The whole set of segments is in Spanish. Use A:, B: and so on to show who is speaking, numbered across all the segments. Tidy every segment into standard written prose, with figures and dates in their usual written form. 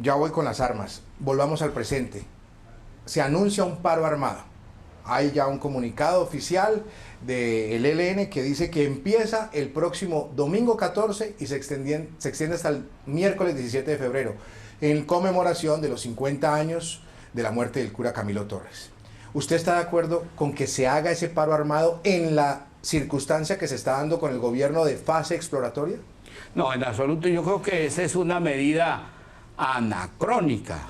A: Ya voy con las armas. Volvamos al presente. Se anuncia un paro armado. Hay ya un comunicado oficial del ELN que dice que empieza el próximo domingo 14 y se extiende hasta el miércoles 17 de febrero, en conmemoración de los 50 años de la muerte del cura Camilo Torres. ¿Usted está de acuerdo con que se haga ese paro armado en la circunstancia que se está dando con el gobierno de fase exploratoria?
B: No, en absoluto. Yo creo que esa es una medida anacrónica.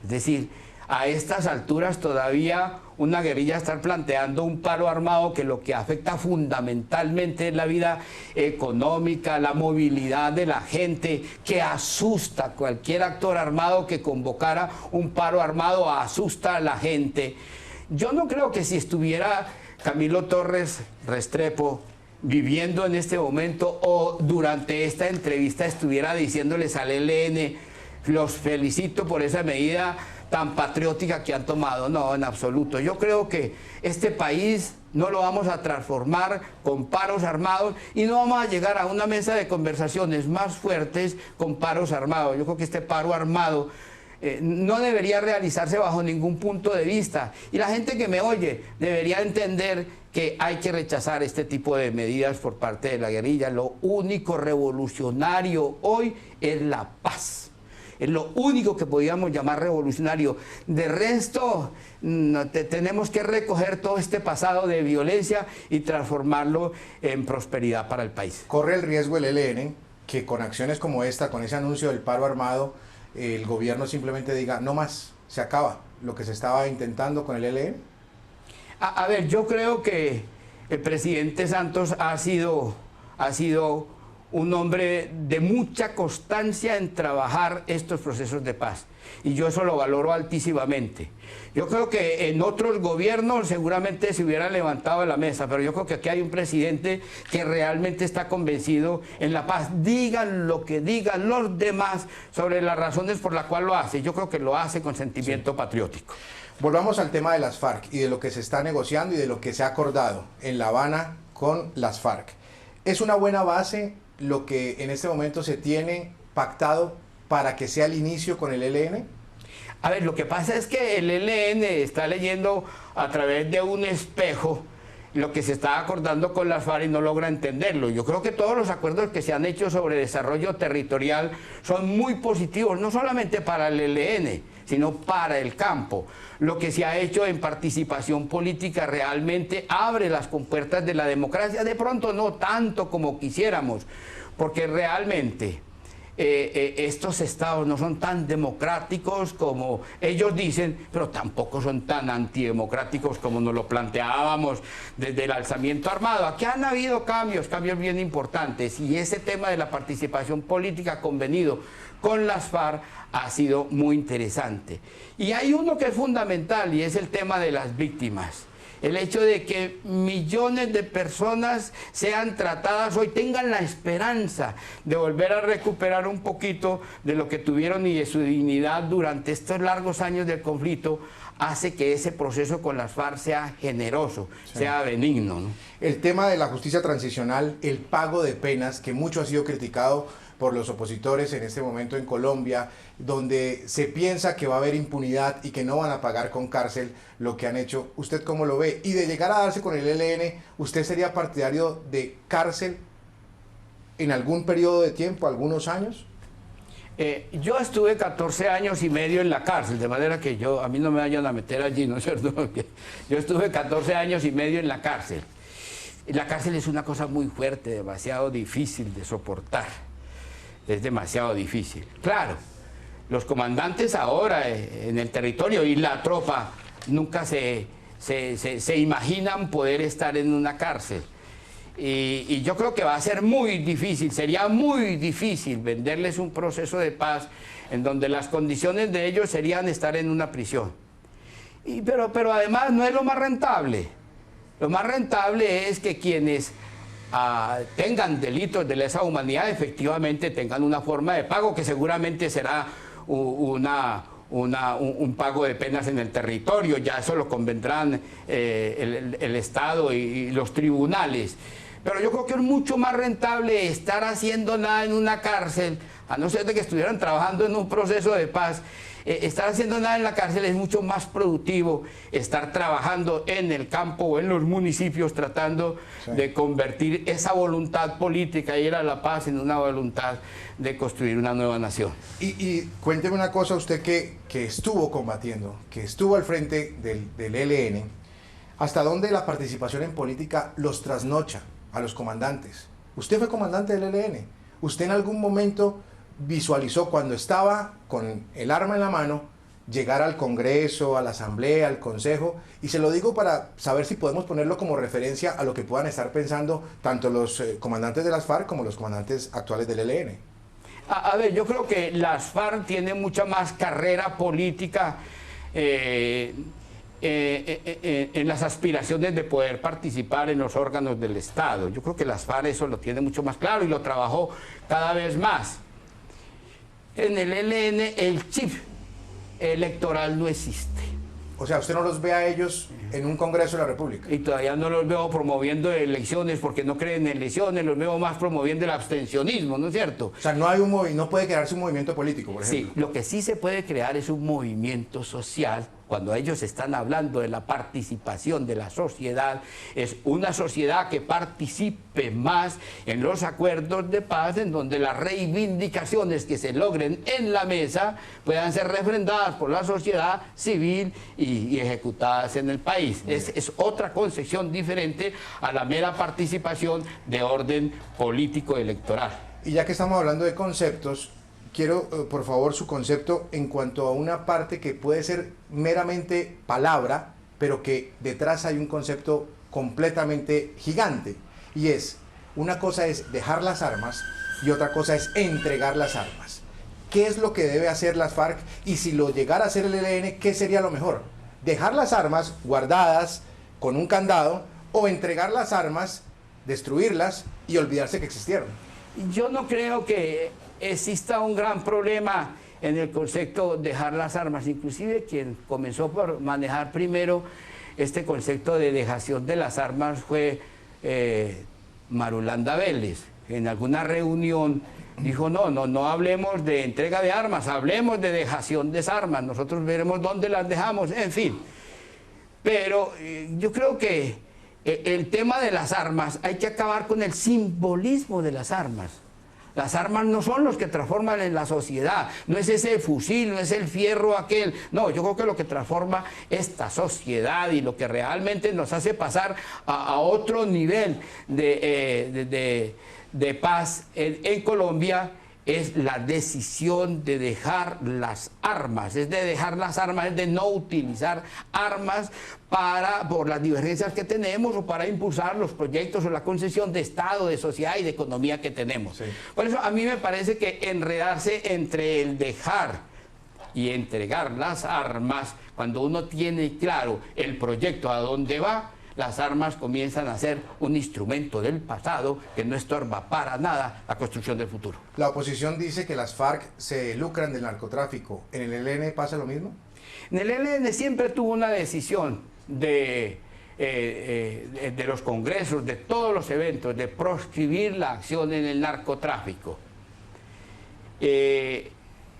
B: Es decir, a estas alturas todavía una guerrilla está planteando un paro armado que lo que afecta fundamentalmente es la vida económica, la movilidad de la gente, que asusta a cualquier actor armado que convocara un paro armado, asusta a la gente. Yo no creo que si estuviera Camilo Torres Restrepo viviendo en este momento o durante esta entrevista estuviera diciéndoles al ELN, los felicito por esa medida tan patriótica que han tomado. No, en absoluto. Yo creo que este país no lo vamos a transformar con paros armados y no vamos a llegar a una mesa de conversaciones más fuertes con paros armados. Yo creo que este paro armado no debería realizarse bajo ningún punto de vista. Y la gente que me oye debería entender que hay que rechazar este tipo de medidas por parte de la guerrilla. Lo único revolucionario hoy es la paz. Es lo único que podíamos llamar revolucionario. De resto, tenemos que recoger todo este pasado de violencia y transformarlo en prosperidad para el país.
A: Corre el riesgo el ELN que con acciones como esta, con ese anuncio del paro armado, el gobierno simplemente diga, no más, se acaba lo que se estaba intentando con el ELN.
B: A ver, yo creo que el presidente Santos ha sido un hombre de mucha constancia en trabajar estos procesos de paz. Y yo eso lo valoro altísimamente. Yo creo que en otros gobiernos seguramente se hubiera levantado de la mesa, pero yo creo que aquí hay un presidente que realmente está convencido en la paz. Digan lo que digan los demás sobre las razones por las cuales lo hace. Yo creo que lo hace con sentimiento patriótico.
A: Volvamos al tema de las FARC y de lo que se está negociando y de lo que se ha acordado en La Habana con las FARC. ¿Es una buena base lo que en este momento se tiene pactado para que sea el inicio con el ELN?
B: A ver, lo que pasa es que el ELN está leyendo a través de un espejo lo que se está acordando con las FARC y no logra entenderlo. Yo creo que todos los acuerdos que se han hecho sobre desarrollo territorial son muy positivos, no solamente para el ELN, sino para el campo. Lo que se ha hecho en participación política realmente abre las compuertas de la democracia, de pronto no tanto como quisiéramos, porque realmente estos estados no son tan democráticos como ellos dicen, pero tampoco son tan antidemocráticos como nos lo planteábamos desde el alzamiento armado. Aquí han habido cambios bien importantes, y ese tema de la participación política convenido con las FARC ha sido muy interesante. Y hay uno que es fundamental, y es el tema de las víctimas. El hecho de que millones de personas sean tratadas hoy, tengan la esperanza de volver a recuperar un poquito de lo que tuvieron y de su dignidad durante estos largos años del conflicto, hace que ese proceso con las FARC sea generoso, sea benigno, ¿no?
A: El tema de la justicia transicional, el pago de penas, que mucho ha sido criticado por los opositores en este momento en Colombia, donde se piensa que va a haber impunidad y que no van a pagar con cárcel lo que han hecho. ¿Usted cómo lo ve? Y de llegar a darse con el ELN, ¿usted sería partidario de cárcel en algún periodo de tiempo, algunos años?
B: Yo estuve 14 años y medio en la cárcel, de manera que a mí no me vayan a meter allí, ¿no es cierto? Yo estuve 14 años y medio en la cárcel. Y la cárcel es una cosa muy fuerte, demasiado difícil de soportar. Es demasiado difícil. Claro, los comandantes ahora en el territorio y la tropa nunca se imaginan poder estar en una cárcel. Y yo creo que va a ser muy difícil, sería muy difícil venderles un proceso de paz en donde las condiciones de ellos serían estar en una prisión. Pero además no es lo más rentable. Lo más rentable es que quienes tengan delitos de lesa humanidad efectivamente tengan una forma de pago que seguramente será un pago de penas en el territorio. Ya eso lo convendrán el Estado y los tribunales. Pero yo creo que es mucho más rentable estar haciendo nada en una cárcel a no ser de que estuvieran trabajando en un proceso de paz, estar haciendo nada en la cárcel es mucho más productivo estar trabajando en el campo o en los municipios tratando de convertir esa voluntad política y ir a la paz en una voluntad de construir una nueva nación.
A: Y cuénteme una cosa, usted que estuvo combatiendo, que estuvo al frente del ELN, ¿hasta dónde la participación en política los trasnocha a los comandantes? Usted fue comandante del ELN. ¿Usted en algún momento visualizó cuando estaba con el arma en la mano llegar al Congreso, a la Asamblea, al Consejo? Y se lo digo para saber si podemos ponerlo como referencia a lo que puedan estar pensando tanto los comandantes de las FARC como los comandantes actuales del ELN.
B: A ver, yo creo que las FARC tienen mucha más carrera política en las aspiraciones de poder participar en los órganos del Estado. Yo creo que las FARC eso lo tiene mucho más claro y lo trabajó cada vez más. En el ELN el chip electoral no existe.
A: O sea, usted no los ve a ellos en un Congreso de la República.
B: Y todavía no los veo promoviendo elecciones porque no creen en elecciones, los veo más promoviendo el abstencionismo, ¿no es cierto?
A: O sea, no hay no puede crearse un movimiento político, por ejemplo.
B: Sí, lo que sí se puede crear es un movimiento social. Cuando ellos están hablando de la participación de la sociedad, es una sociedad que participe más en los acuerdos de paz, en donde las reivindicaciones que se logren en la mesa puedan ser refrendadas por la sociedad civil y ejecutadas en el país. Es otra concepción diferente a la mera participación de orden político electoral.
A: Y ya que estamos hablando de conceptos, quiero, por favor, su concepto en cuanto a una parte que puede ser meramente palabra, pero que detrás hay un concepto completamente gigante. Y es, una cosa es dejar las armas y otra cosa es entregar las armas. ¿Qué es lo que debe hacer las FARC? Y si lo llegara a hacer el ELN, ¿qué sería lo mejor? ¿Dejar las armas guardadas con un candado o entregar las armas, destruirlas y olvidarse que existieron?
B: Yo no creo que exista un gran problema en el concepto de dejar las armas. Inclusive quien comenzó por manejar primero este concepto de dejación de las armas fue Marulanda Vélez. En alguna reunión dijo, no hablemos de entrega de armas, hablemos de dejación de armas, nosotros veremos dónde las dejamos, en fin. Pero yo creo que el tema de las armas, hay que acabar con el simbolismo de las armas. Las armas no son los que transforman en la sociedad, no es ese fusil, no es el fierro aquel. No, yo creo que lo que transforma esta sociedad y lo que realmente nos hace pasar a otro nivel de paz en Colombia es la decisión de dejar las armas, es de dejar las armas, es de no utilizar armas por las divergencias que tenemos o para impulsar los proyectos o la concepción de Estado, de sociedad y de economía que tenemos. Sí. Por eso a mí me parece que enredarse entre el dejar y entregar las armas, cuando uno tiene claro el proyecto a dónde va, las armas comienzan a ser un instrumento del pasado que no estorba para nada la construcción del futuro.
A: La oposición dice que las FARC se lucran del narcotráfico. ¿En el ELN pasa lo mismo?
B: En el ELN siempre tuvo una decisión de los congresos, de todos los eventos, de proscribir la acción en el narcotráfico.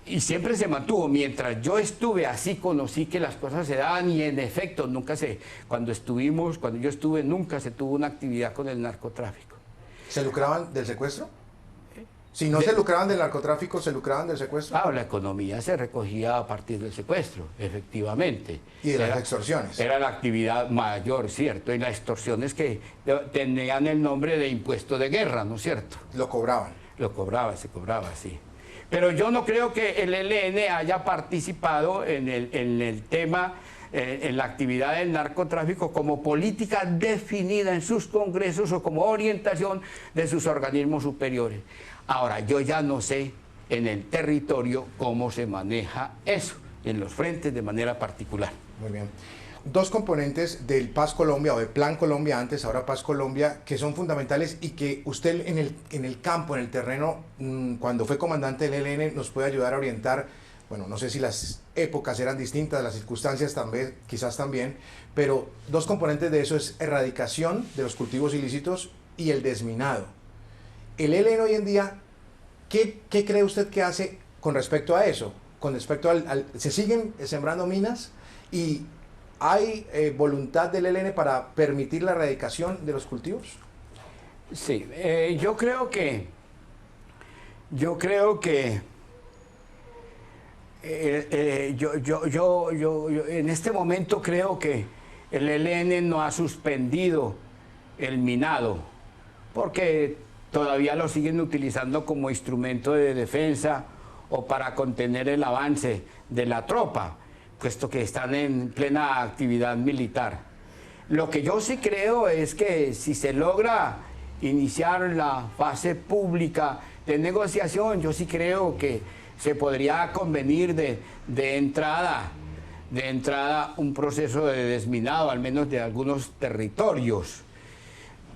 B: Y siempre se mantuvo. Mientras yo estuve así, conocí que las cosas se daban y en efecto cuando yo estuve nunca se tuvo una actividad con el narcotráfico.
A: ¿Se lucraban del secuestro? Si no se lucraban del narcotráfico, ¿se lucraban del secuestro?
B: Claro, la economía se recogía a partir del secuestro, efectivamente.
A: Y de las extorsiones.
B: Era la actividad mayor, ¿cierto? Y las extorsiones que tenían el nombre de impuesto de guerra, ¿no es cierto?
A: Lo cobraban.
B: Se cobraba, sí. Pero yo no creo que el ELN haya participado en el tema, en la actividad del narcotráfico como política definida en sus congresos o como orientación de sus organismos superiores. Ahora, yo ya no sé en el territorio cómo se maneja eso, en los frentes de manera particular.
A: Muy bien. Dos componentes del Paz Colombia o del Plan Colombia antes, ahora Paz Colombia, que son fundamentales y que usted en el campo, en el terreno, cuando fue comandante del ELN, nos puede ayudar a orientar. Bueno, no sé si las épocas eran distintas, las circunstancias también, quizás también, pero dos componentes de eso es erradicación de los cultivos ilícitos y el desminado. El ELN hoy en día ¿Qué cree usted que hace con respecto a eso? Con respecto ¿se siguen sembrando minas? ¿Y hay voluntad del ELN para permitir la erradicación de los cultivos?
B: Sí, yo creo que yo en este momento creo que el ELN no ha suspendido el minado, porque todavía lo siguen utilizando como instrumento de defensa o para contener el avance de la tropa, puesto que están en plena actividad militar. Lo que yo sí creo es que si se logra iniciar la fase pública de negociación, yo sí creo que se podría convenir de entrada un proceso de desminado, al menos de algunos territorios.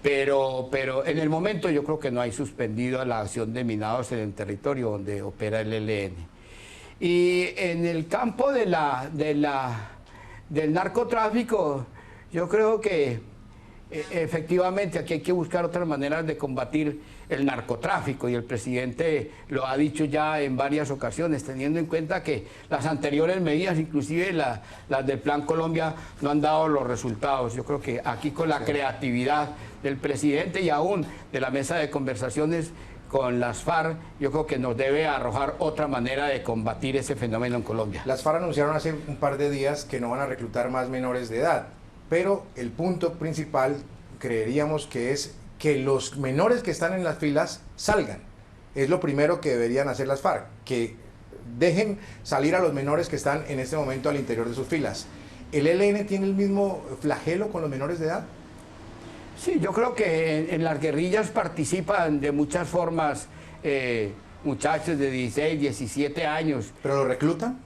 B: Pero en el momento yo creo que no hay suspendido la acción de minados en el territorio donde opera el ELN. Y en el campo del narcotráfico, yo creo que efectivamente aquí hay que buscar otras maneras de combatir el narcotráfico, y el presidente lo ha dicho ya en varias ocasiones, teniendo en cuenta que las anteriores medidas, inclusive las del Plan Colombia, no han dado los resultados. Yo creo que aquí, con la creatividad del presidente y aún de la mesa de conversaciones con las FARC, yo creo que nos debe arrojar otra manera de combatir ese fenómeno en Colombia.
A: Las FARC anunciaron hace un par de días que no van a reclutar más menores de edad, pero el punto principal creeríamos que es que los menores que están en las filas salgan. Es lo primero que deberían hacer las FARC, que dejen salir a los menores que están en este momento al interior de sus filas. ¿El ELN tiene el mismo flagelo con los menores de edad?
B: Sí, yo creo que en las guerrillas participan de muchas formas muchachos de 16, 17 años.
A: ¿Pero lo reclutan?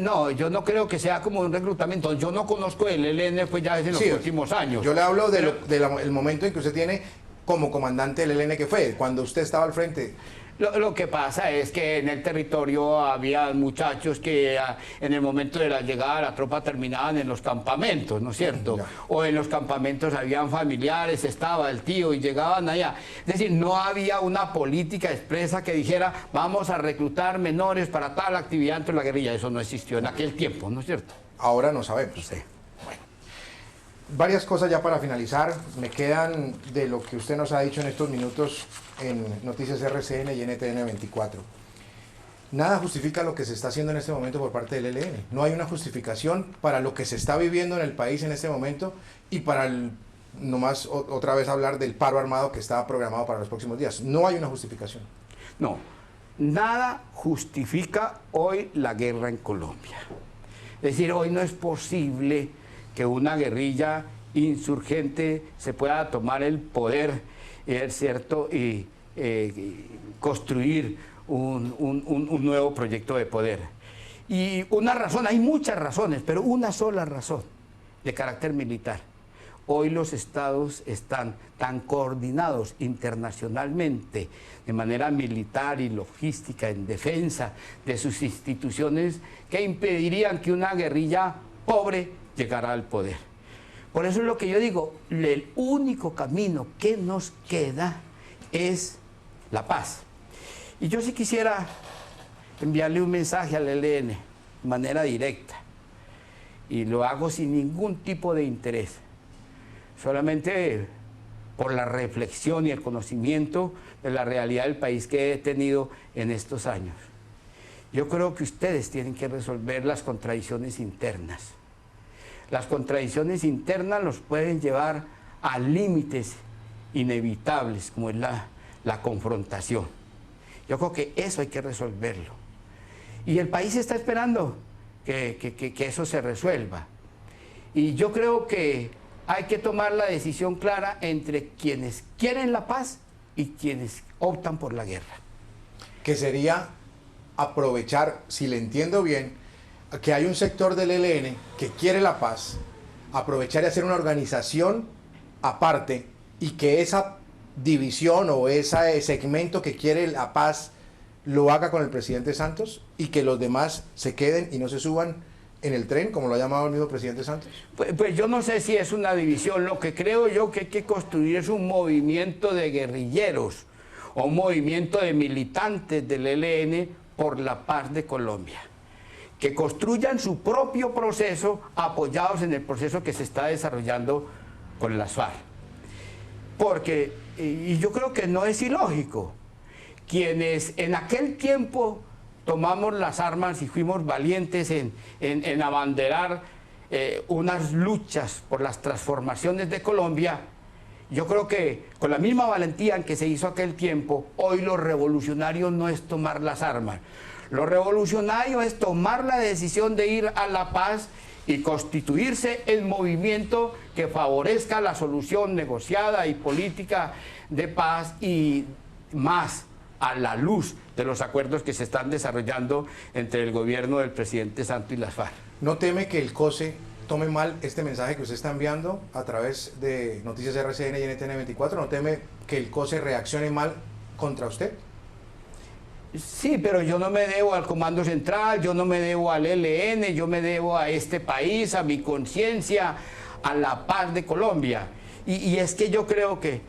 B: No, yo no creo que sea como un reclutamiento. Yo no conozco el ELN pues ya desde los últimos años.
A: Yo le hablo del momento en que usted tiene como comandante del ELN, que fue cuando usted estaba al frente.
B: Lo que pasa es que en el territorio había muchachos que en el momento de la llegada de la tropa terminaban en los campamentos, ¿no es cierto? Ya. O en los campamentos habían familiares, estaba el tío y llegaban allá. Es decir, no había una política expresa que dijera vamos a reclutar menores para tal actividad dentro de la guerrilla. Eso no existió en aquel tiempo, ¿no es cierto?
A: Ahora no sabemos. Sí. Bueno. Varias cosas ya para finalizar. Me quedan de lo que usted nos ha dicho en estos minutos en Noticias RCN y NTN 24. Nada justifica lo que se está haciendo en este momento por parte del ELN. No hay una justificación para lo que se está viviendo en el país en este momento y para nomás otra vez hablar del paro armado que está programado para los próximos días. No hay una justificación.
B: No, nada justifica hoy la guerra en Colombia. Es decir, hoy no es posible que una guerrilla insurgente se pueda tomar el poder, es cierto, y construir un nuevo proyecto de poder. Y una razón, hay muchas razones, pero una sola razón de carácter militar. Hoy los estados están tan coordinados internacionalmente de manera militar y logística en defensa de sus instituciones que impedirían que una guerrilla pobre llegara al poder. Por eso es lo que yo digo, el único camino que nos queda es la paz. Y yo sí quisiera enviarle un mensaje al ELN de manera directa, y lo hago sin ningún tipo de interés, solamente por la reflexión y el conocimiento de la realidad del país que he tenido en estos años. Yo creo que ustedes tienen que resolver las contradicciones internas. Las contradicciones internas los pueden llevar a límites inevitables, como es la confrontación. Yo creo que eso hay que resolverlo. Y el país está esperando que eso se resuelva. Y yo creo que hay que tomar la decisión clara entre quienes quieren la paz y quienes optan por la guerra.
A: Que sería aprovechar, si le entiendo bien, que hay un sector del ELN que quiere la paz, aprovechar y hacer una organización aparte, y que esa división o ese segmento que quiere la paz lo haga con el presidente Santos, y que los demás se queden y no se suban en el tren, como lo ha llamado el mismo presidente Santos.
B: Pues yo no sé si es una división. Lo que creo yo que hay que construir es un movimiento de guerrilleros, o un movimiento de militantes del ELN por la paz de Colombia, que construyan su propio proceso apoyados en el proceso que se está desarrollando con las FARC. Porque, y yo creo que no es ilógico, quienes en aquel tiempo tomamos las armas y fuimos valientes en abanderar unas luchas por las transformaciones de Colombia, yo creo que con la misma valentía en que se hizo aquel tiempo, hoy lo revolucionario no es tomar las armas. Lo revolucionario es tomar la decisión de ir a la paz y constituirse el movimiento que favorezca la solución negociada y política de paz, y más a la luz de los acuerdos que se están desarrollando entre el gobierno del presidente Santos y las FARC.
A: ¿No teme que el COSE tome mal este mensaje que usted está enviando a través de Noticias RCN y NTN 24? ¿No teme que el COSE reaccione mal contra usted?
B: Sí, pero yo no me debo al Comando Central, yo no me debo al ELN, yo me debo a este país, a mi conciencia, a la paz de Colombia. Y es que yo creo que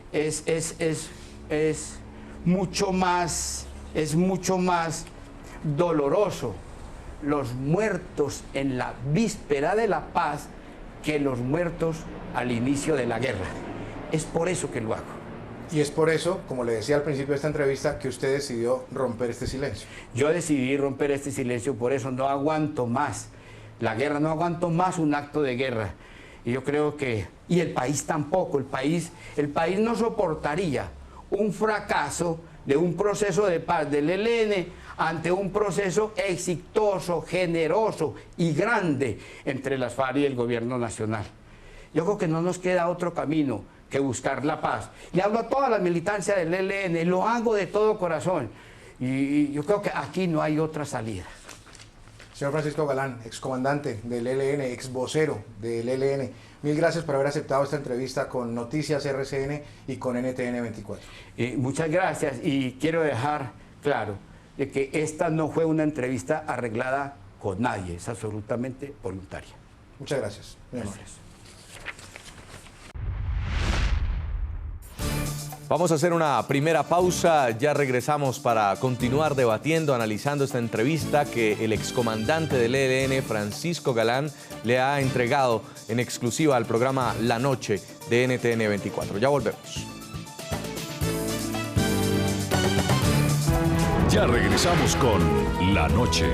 B: es mucho más doloroso los muertos en la víspera de la paz que los muertos al inicio de la guerra. Es por eso que lo hago.
A: Y es por eso, como le decía al principio de esta entrevista, que usted decidió romper este silencio.
B: Yo decidí romper este silencio, por eso no aguanto más la guerra, no aguanto más un acto de guerra. Y yo creo que, y el país tampoco, el país no soportaría un fracaso de un proceso de paz del ELN ante un proceso exitoso, generoso y grande entre las FARC y el gobierno nacional. Yo creo que no nos queda otro camino que buscar la paz. Le hablo a toda la militancia del ELN, lo hago de todo corazón. Y yo creo que aquí no hay otra salida.
A: Señor Francisco Galán, excomandante del ELN, ex vocero del ELN, mil gracias por haber aceptado esta entrevista con Noticias RCN y con NTN 24.
B: Muchas gracias, y quiero dejar claro de que esta no fue una entrevista arreglada con nadie, es absolutamente voluntaria.
A: Muchas gracias.
B: Gracias.
C: Vamos a hacer una primera pausa, ya regresamos para continuar debatiendo, analizando esta entrevista que el excomandante del ELN, Francisco Galán, le ha entregado en exclusiva al programa La Noche de NTN 24. Ya volvemos.
D: Ya regresamos con La Noche.